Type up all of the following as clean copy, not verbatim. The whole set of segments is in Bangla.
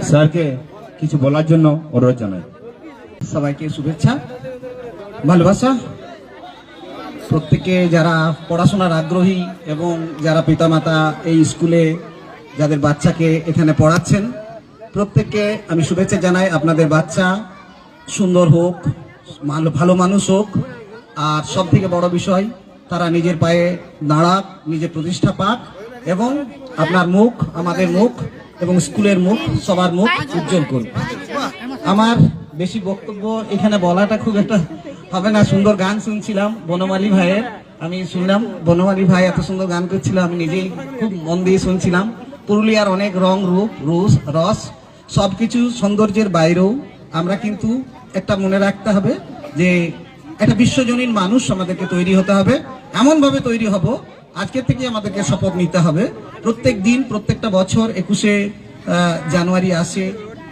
স্যারকে কিছু বলার জন্য অনুরোধ জানাই। সবাইকে শুভেচ্ছা, ভালোবাসা। প্রত্যেকে যারা পড়াশোনার আগ্রহী এবং যারা পিতামাতা এই স্কুলে যাদের বাচ্চাকে এখানে পড়াচ্ছেন, প্রত্যেককে আমি শুভেচ্ছা জানাই। আপনাদের বাচ্চা সুন্দর হোক, ভালো মানুষ হোক, আর সব থেকে বড় বিষয় তারা নিজের পায়ে দাঁড়াক, নিজের প্রতিষ্ঠা পাক, এবং আপনার মুখ, আমাদের মুখ এবং স্কুলের মুখ, সবার মুখ উজ্জ্বল করুন। আমার বেশি বক্তব্য এখানে বলাটা খুব একটা হবে না। সুন্দর গান শুনছিলাম বনমালী ভাইয়ের, আমি শুনলাম বনমালী ভাই এত সুন্দর গান করছিল, আমি নিজেই খুব মন দিয়ে শুনছিলাম। পুরুলিয়ার অনেক রং রূপ রস সবকিছু সৌন্দর্যের বাইরেও আমরা কিন্তু একটা মনে রাখতে হবে যে একটা বিশ্বজনীন মানুষ আমাদেরকে তৈরি হতে হবে। এমন ভাবে তৈরি হব, আজকে থেকে আমাদেরকে শপথ নিতে হবে। প্রত্যেক দিন, প্রত্যেকটা বছর 21শে জানুয়ারি আসে,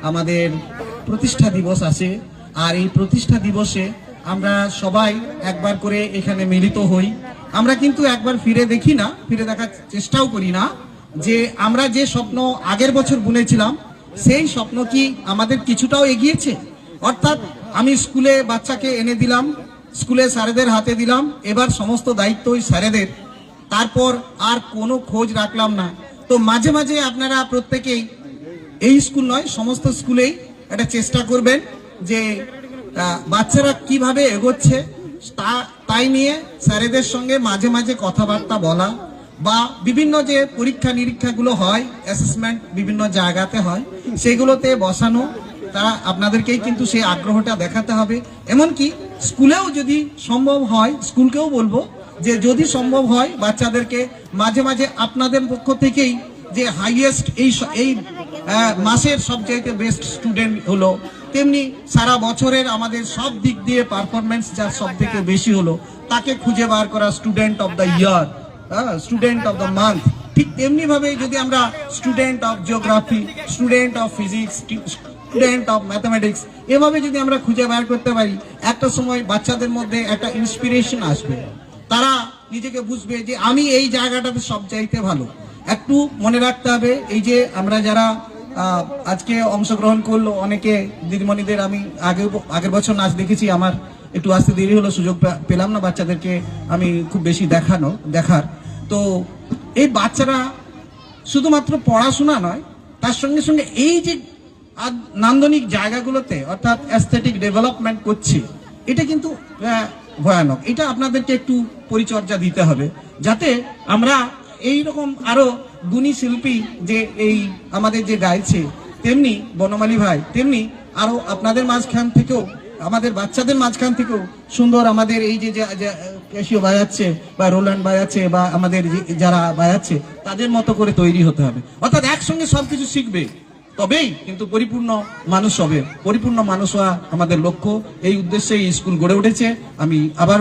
আমাদের প্রতিষ্ঠা দিবস আসে, আর এই প্রতিষ্ঠা দিবসে আমরা সবাই একবার করে এখানে মিলিত হই। আমরা কিন্তু একবার ফিরে দেখি না, ফিরে দেখার চেষ্টাও করি না যে আমরা যে স্বপ্ন আগের বছর বুনেছিলাম সেই স্বপ্ন কি আমাদের কিছুটাও এগিয়েছে। অর্থাৎ আমি স্কুলে বাচ্চাকে এনে দিলাম, স্কুলে স্যারেদের হাতে দিলাম, এবার সমস্ত দায়িত্বই স্যারেদের, তারপর আর কোনো খোঁজ রাখলাম না। তো মাঝে মাঝে আপনারা প্রত্যেকেই, এই স্কুল নয় সমস্ত স্কুলেই একটা চেষ্টা করবেন যে বাচ্চারা কিভাবে এগোচ্ছে তাই নিয়ে স্যারেদের সঙ্গে মাঝে মাঝে কথাবার্তা বলা, বা বিভিন্ন যে পরীক্ষা নিরীক্ষাগুলো হয়, অ্যাসেসমেন্ট বিভিন্ন জায়গাতে হয়, সেগুলোতে বসানো। তারা আপনাদেরকেই কিন্তু সেই আগ্রহটা দেখাতে হবে। এমনকি স্কুলেও যদি সম্ভব হয়, স্কুলকেও বলবো যে যদি সম্ভব হয় বাচ্চাদেরকে মাঝে মাঝে আপনাদের পক্ষ থেকেই যে হাইয়েস্ট এই মাসের সবচেয়ে বেস্ট স্টুডেন্ট হলো, তেমনি সারা বছরের আমাদের সব দিক দিয়ে পারফরমেন্স যার সব থেকে বেশি হলো, তাকে খুঁজে বার করা student of the year, student of the month. ঠিক তেমনি ভাবে যদি আমরা student of geography, student of physics, student of mathematics, এভাবে যদি আমরা খুঁজে বার করতে পারি, একটা সময় বাচ্চাদের মধ্যে একটা ইন্সপিরেশন আসবে। তারা নিজেকে বুঝবে যে আমি এই জায়গাটাতে সব চাইতে ভালো। একটু মনে রাখতে হবে, এই যে আমরা যারা আজকে অংশগ্রহণ করলো, অনেকে দিদিমণিদের আমি আগের বছর নাচ দেখেছি, আমার একটু আসতে দেরি হলো, সুযোগ পেলাম না বাচ্চাদেরকে আমি খুব বেশি দেখার। তো এই বাচ্চারা শুধুমাত্র পড়াশোনা নয়, তার সঙ্গে সঙ্গে এই যে নান্দনিক জায়গাগুলোতে অর্থাৎ অ্যাস্থেটিক ডেভেলপমেন্ট করছে, এটা কিন্তু ভয়ানক। এটা আপনাদেরকে একটু পরিচর্যা দিতে হবে, যাতে আমরা এই রকম আরো গুণী শিল্পী যে এই আমাদের যে গাইছে, তেমনি বনমালী ভাই, তেমনি আরো আপনাদের মাঝখান থেকেও, আমাদের বাচ্চাদের মাঝখান থেকেও সুন্দর আমাদের এই যে ক্যাশিও বাজাচ্ছে বা রোল্যান্ড বাজাচ্ছে বা আমাদের যারা বাজাচ্ছে, তাদের মতো করে তৈরি হতে হবে। অর্থাৎ একসঙ্গে সবকিছু শিখবে, তবেই কিন্তু পরিপূর্ণ মানুষ হবে। পরিপূর্ণ মানুষ হওয়া আমাদের লক্ষ্য। এই উদ্দেশ্যে এই স্কুল গড়ে উঠেছে। আমি আবার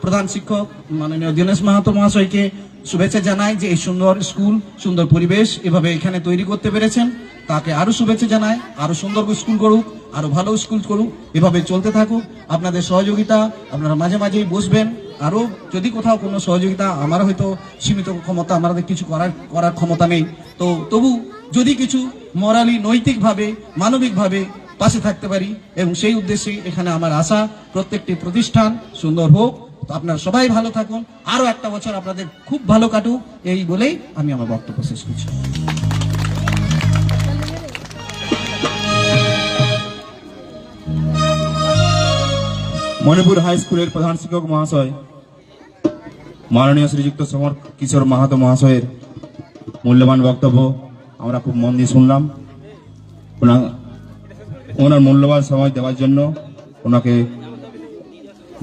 প্রধান শিক্ষক মাননীয় দীনেশ মাহাতো মহাশয়কে শুভেচ্ছা জানাই যে এই সুন্দর স্কুল, সুন্দর পরিবেশ এভাবে এখানে তৈরি করতে পেরেছেন। তাকে আরো শুভেচ্ছা জানাই, আরো সুন্দর স্কুল করুক, আরো ভালো স্কুল করুক, এভাবে চলতে থাকুক। আপনাদের সহযোগিতা, আপনারা মাঝে মাঝেই বসবেন। আরো যদি কোথাও কোনো সহযোগিতা, আমার হয়তো সীমিত ক্ষমতা, আমাদের কিছু করার ক্ষমতা নেই, তো তবু যদি কিছু মরালি, নৈতিকভাবে, মানবিকভাবে পাশে থাকতে পারি, এবং সেই উদ্দেশ্যে এখানে আমার আশা প্রত্যেকটি প্রতিষ্ঠান সুন্দর হোক। তো আপনারা সবাই ভালো থাকুন, আরো একটা বছর আপনাদের খুব ভালো কাটুক, এই বলেই আমি আমার বক্তব্য শেষ করছি। মণিপুর হাই স্কুলের প্রধান শিক্ষক মহাশয় মাননীয় শ্রীযুক্ত সমর কিশোর মাহাতো মহাশয়ের মূল্যবান বক্তব্য আমরা খুব মন দিয়ে শুনলাম। ওনার মূল্যবান সময় দেওয়ার জন্য ওনাকে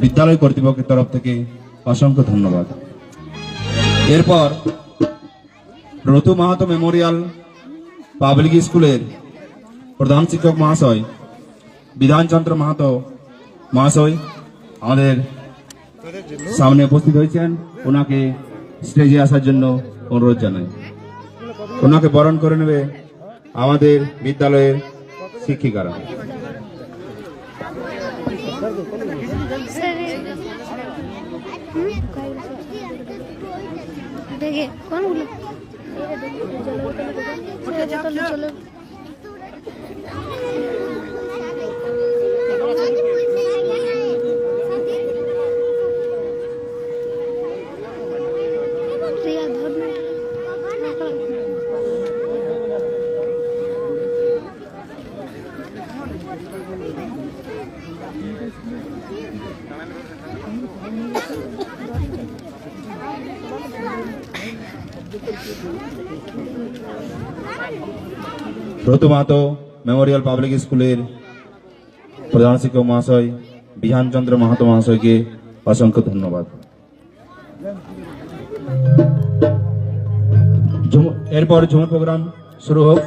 বিদ্যালয় কর্তৃপক্ষের তরফ থেকে অসংখ্য ধন্যবাদ। এরপর রতু মাহাতো মেমোরিয়াল পাবলিক স্কুলের প্রধান শিক্ষক মহাশয় বিধানচন্দ্র মাহাতো মহাশয় আমাদের সামনে উপস্থিত হয়েছেন। ওনাকে স্টেজে আসার জন্য অনুরোধ জানাই। ওনাকে বরণ করে নেবে আমাদের বিদ্যালয়ের শিক্ষিকারা। দেখে প্রতু মাহাতো মেমোরিয়াল পাবলিক স্কুলের প্রধান শিক্ষক মহাশয় বিধানচন্দ্র মাহাতো মহাশয়কে অসংখ্য ধন্যবাদ। এরপর ঝুমুর প্রোগ্রাম শুরু হোক।